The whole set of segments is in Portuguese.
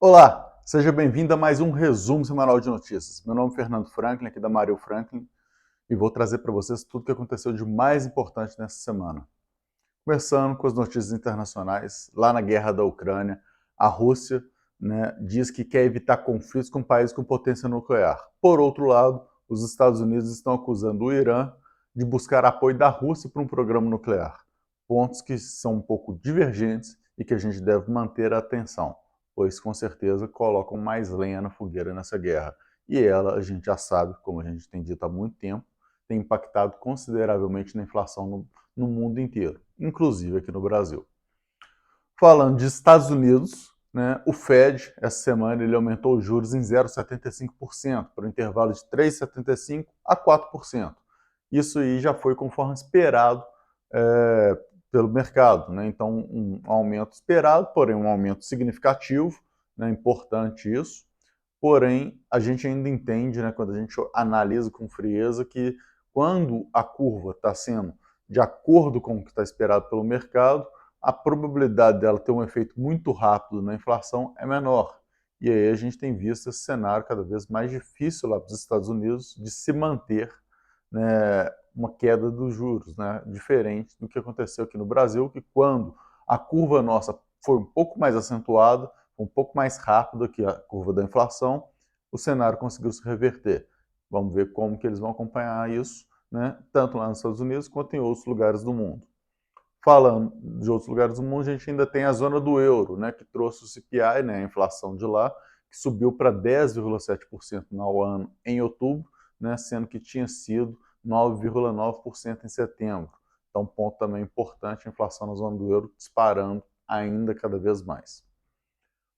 Olá, seja bem-vindo a mais um resumo semanal de notícias. Meu nome é Fernando Franklin, aqui da Maril Franklin, e vou trazer para vocês tudo o que aconteceu de mais importante nessa semana. Começando com as notícias internacionais, lá na guerra da Ucrânia, a Rússia, diz que quer evitar conflitos com países com potência nuclear. Por outro lado, os Estados Unidos estão acusando o Irã de buscar apoio da Rússia para um programa nuclear. Pontos que são um pouco divergentes e que a gente deve manter a atenção, pois com certeza colocam mais lenha na fogueira nessa guerra. E ela, a gente já sabe, como a gente tem dito há muito tempo, tem impactado consideravelmente na inflação no mundo inteiro, inclusive aqui no Brasil. Falando de Estados Unidos, o Fed, essa semana, ele aumentou os juros em 0,75%, para um intervalo de 3,75% a 4%. Isso aí já foi conforme esperado pelo mercado. Então, um aumento esperado, porém um aumento significativo, importante isso. Porém, a gente ainda entende, quando a gente analisa com frieza, que quando a curva está sendo de acordo com o que está esperado pelo mercado, a probabilidade dela ter um efeito muito rápido na inflação é menor. E aí a gente tem visto esse cenário cada vez mais difícil lá para os Estados Unidos de se manter uma queda dos juros, diferente do que aconteceu aqui no Brasil, que quando a curva nossa foi um pouco mais acentuada, um pouco mais rápido que a curva da inflação, o cenário conseguiu se reverter. Vamos ver como que eles vão acompanhar isso, tanto lá nos Estados Unidos quanto em outros lugares do mundo. Falando de outros lugares do mundo, a gente ainda tem a zona do euro, que trouxe o CPI, a inflação de lá, que subiu para 10,7% no ano em outubro, sendo que tinha sido 9,9% em setembro. Então, ponto também importante, a inflação na zona do euro disparando ainda cada vez mais.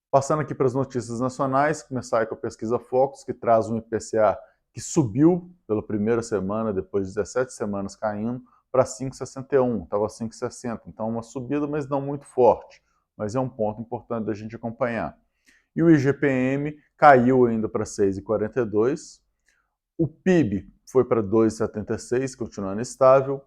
Passando aqui para as notícias nacionais, começar com a pesquisa Focus, que traz um IPCA que subiu pela primeira semana, depois de 17 semanas caindo, para 5,61, estava 5,60, então uma subida, mas não muito forte, mas é um ponto importante da gente acompanhar. E o IGPM caiu ainda para 6,42, o PIB foi para 2,76, continuando estável,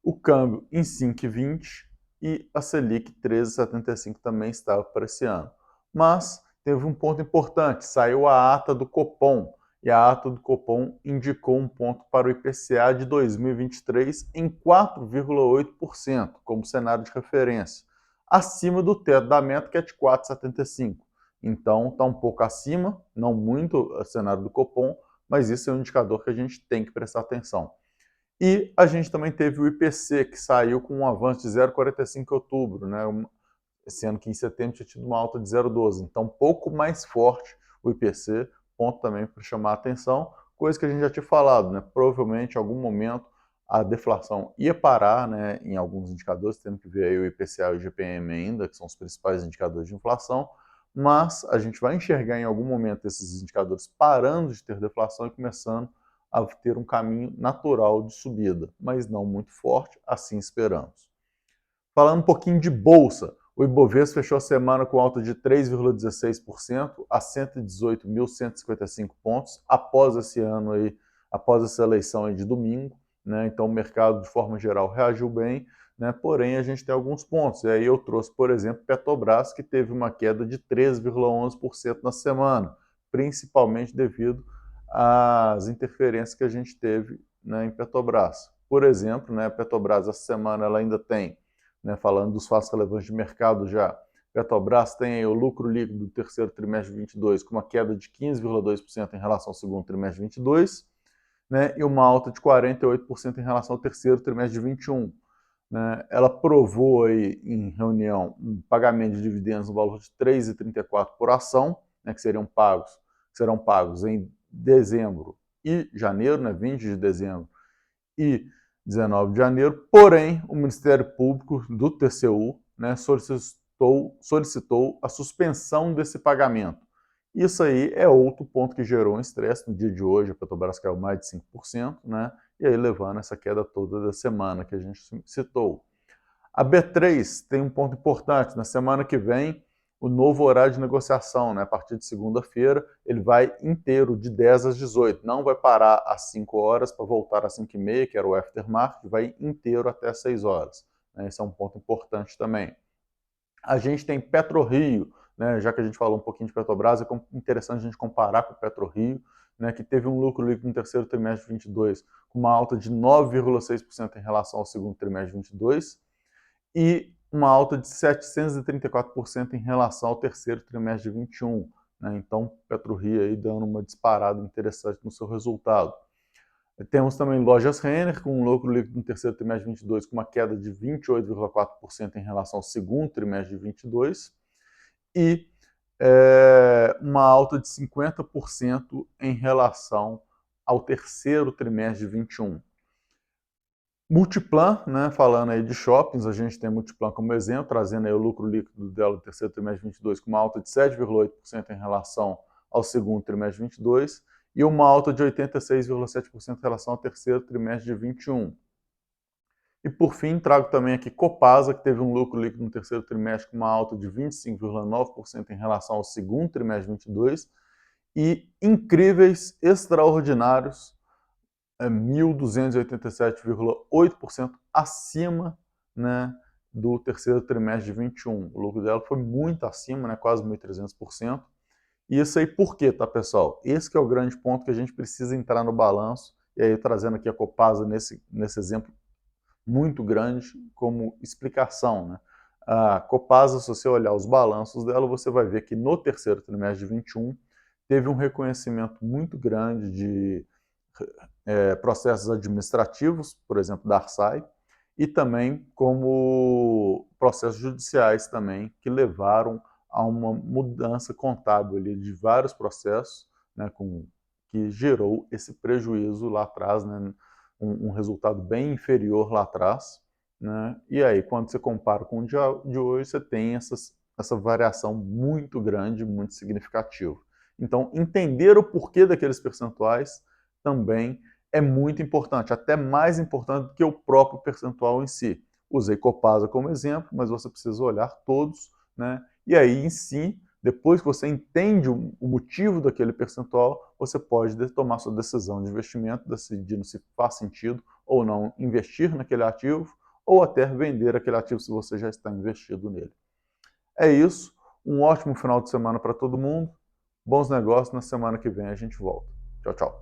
o câmbio em 5,20 e a Selic 13,75 também estava para esse ano. Mas teve um ponto importante, saiu a ata do Copom, e a ata do Copom indicou um ponto para o IPCA de 2023 em 4,8%, como cenário de referência, acima do teto da meta, que é de 4,75%. Então, está um pouco acima, não muito o cenário do Copom, mas isso é um indicador que a gente tem que prestar atenção. E a gente também teve o IPC, que saiu com um avanço de 0,45 em outubro, esse ano que em setembro tinha tido uma alta de 0,12. Então, um pouco mais forte o IPC, ponto também para chamar a atenção, coisa que a gente já tinha falado, provavelmente em algum momento a deflação ia parar, em alguns indicadores, temos que ver aí o IPCA e o IGPM ainda, que são os principais indicadores de inflação, mas a gente vai enxergar em algum momento esses indicadores parando de ter deflação e começando a ter um caminho natural de subida, mas não muito forte, assim esperamos. Falando um pouquinho de bolsa, o Ibovespa fechou a semana com alta de 3,16% a 118.155 pontos após esse ano aí, após essa eleição aí de domingo, Então o mercado de forma geral reagiu bem, Porém a gente tem alguns pontos. E aí eu trouxe, por exemplo, Petrobras, que teve uma queda de 13,11% na semana, principalmente devido às interferências que a gente teve, em Petrobras. Por exemplo, a Petrobras essa semana ela ainda tem, falando dos fatos relevantes de mercado já, Petrobras tem aí o lucro líquido do terceiro trimestre de 22 com uma queda de 15,2% em relação ao segundo trimestre de 22, e uma alta de 48% em relação ao terceiro trimestre de 21. Ela provou aí em reunião um pagamento de dividendos no valor de 3,34 por ação, que serão pagos em dezembro e janeiro, 20 de dezembro e 19 de janeiro, porém o Ministério Público do TCU solicitou a suspensão desse pagamento. Isso aí é outro ponto que gerou um estresse no dia de hoje, a Petrobras caiu mais de 5%, e aí levando essa queda toda da semana que a gente citou. A B3 tem um ponto importante, na semana que vem o novo horário de negociação, a partir de segunda-feira, ele vai inteiro, de 10 às 18, não vai parar às 5 horas para voltar às 5h30, que era o aftermarket, vai inteiro até às 6 horas. Esse é um ponto importante também. A gente tem PetroRio, né, já que a gente falou um pouquinho de Petrobras, é interessante a gente comparar com o PetroRio, né, que teve um lucro líquido no terceiro trimestre de 22 com uma alta de 9,6% em relação ao segundo trimestre de 22 e uma alta de 734% em relação ao terceiro trimestre de 21. Né? Então, PetroRio aí dando uma disparada interessante no seu resultado. Temos também Lojas Renner, com um lucro líquido no terceiro trimestre de 22, com uma queda de 28,4% em relação ao segundo trimestre de 22, e uma alta de 50% em relação ao terceiro trimestre de 21. Multiplan, né, falando aí de shoppings, a gente tem Multiplan como exemplo, trazendo aí o lucro líquido dela no terceiro trimestre de 22 com uma alta de 7,8% em relação ao segundo trimestre de 22 e uma alta de 86,7% em relação ao terceiro trimestre de 21. E por fim, trago também aqui Copasa, que teve um lucro líquido no terceiro trimestre com uma alta de 25,9% em relação ao segundo trimestre de 22 e incríveis, extraordinários, 1.287,8% acima, né, do terceiro trimestre de 21. O lucro dela foi muito acima, né, quase 1.300%. E isso aí por quê, tá, pessoal? Esse que é o grande ponto que a gente precisa entrar no balanço, e aí trazendo aqui a Copasa nesse exemplo muito grande como explicação, né? A Copasa, se você olhar os balanços dela, você vai ver que no terceiro trimestre de 21 teve um reconhecimento muito grande de processos administrativos, por exemplo, da Arsai, e também como processos judiciais também, que levaram a uma mudança contábil ali de vários processos, né, que gerou esse prejuízo lá atrás, né, um resultado bem inferior lá atrás. Né, e aí, quando você compara com o dia de hoje, você tem essa variação muito grande, muito significativa. Então, entender o porquê daqueles percentuais também é muito importante, até mais importante do que o próprio percentual em si. Usei Copasa como exemplo, mas você precisa olhar todos, né? E aí, em si, depois que você entende o motivo daquele percentual, você pode tomar sua decisão de investimento, decidindo se faz sentido ou não investir naquele ativo, ou até vender aquele ativo se você já está investido nele. É isso. Um ótimo final de semana para todo mundo. Bons negócios. Na semana que vem a gente volta. Tchau, tchau.